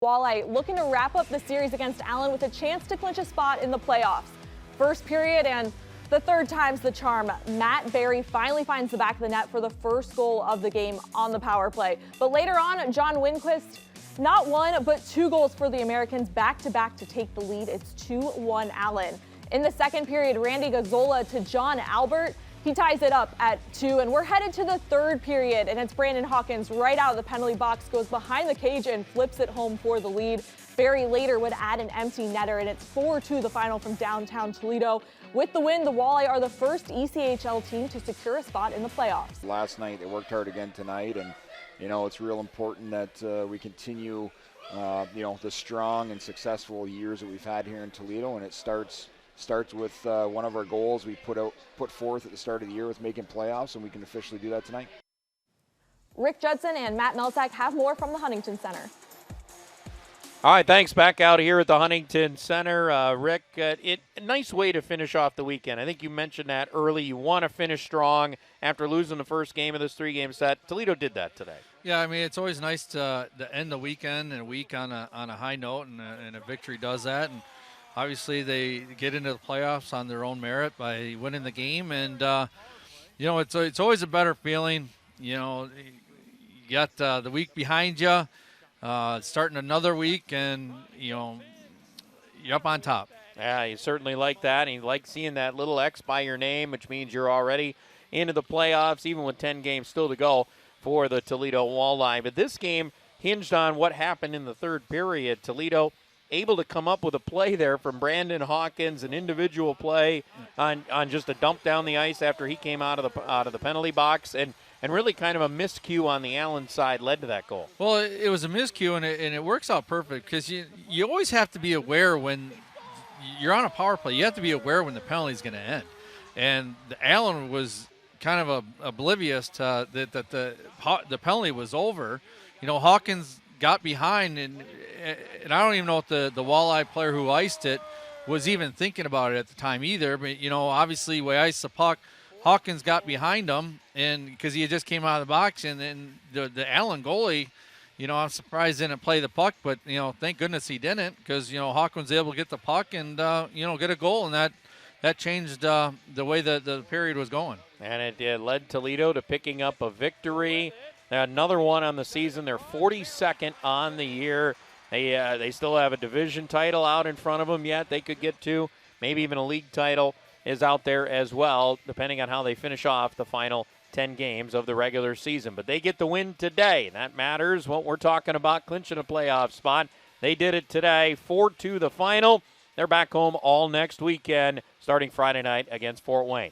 Walleye looking to wrap up the series against Allen with a chance to clinch a spot in the playoffs. First period and the third time's the charm. Matt Berry finally finds the back of the net for the first goal of the game on the power play. But later on, John Winquist, not one, but two goals for the Americans back-to-back to take the lead. It's 2-1 Allen. In the second period, Randy Gazzola to John Albert. He ties it up at 2, and we're headed to the third period, and it's Brandon Hawkins right out of the penalty box, goes behind the cage and flips it home for the lead. Barry later would add an empty netter, and it's 4-2 the final from downtown Toledo. With the win, the Walleye are the first ECHL team to secure a spot in the playoffs. Last night, they worked hard again tonight, and it's real important that we continue the strong and successful years that we've had here in Toledo, and it starts with one of our goals we put forth at the start of the year with making playoffs, and we can officially do that tonight. Rick Judson and Matt Melsack have more from the Huntington Center. All right, thanks. Back out here at the Huntington Center. Rick, a nice way to finish off the weekend. I think you mentioned that early. You want to finish strong after losing the first game of this three-game set. Toledo did that today. Yeah, I mean, it's always nice to end the weekend and a week on a high note, and a victory does that. And obviously, they get into the playoffs on their own merit by winning the game, and it's always a better feeling. You got the week behind you, starting another week, and you're up on top. Yeah, you certainly like that, and you like seeing that little X by your name, which means you're already into the playoffs, even with 10 games still to go for the Toledo Walleye. But this game hinged on what happened in the third period. Toledo able to come up with a play there from Brandon Hawkins, an individual play on just a dump down the ice after he came out of the penalty box, and really kind of a miscue on the Allen side led to that goal. Well, it was a miscue, and it works out perfect because you always have to be aware when you're on a power play. You have to be aware when the penalty is going to end, and the Allen was kind of oblivious to that the penalty was over. Hawkins got behind, and I don't even know if the Walleye player who iced it was even thinking about it at the time either. But, obviously we iced the puck. Hawkins got behind him, and because he had just came out of the box, and then the Allen goalie, I'm surprised didn't play the puck, but, thank goodness he didn't, because, Hawkins was able to get the puck and, get a goal, and that changed the way the period was going. And it led Toledo to picking up a victory. Another one on the season. They're 42nd on the year. They still have a division title out in front of them yet they could get to. Maybe even a league title is out there as well, depending on how they finish off the final 10 games of the regular season. But they get the win today. That matters. What we're talking about, clinching a playoff spot. They did it today, 4-2 the final. They're back home all next weekend, starting Friday night against Fort Wayne.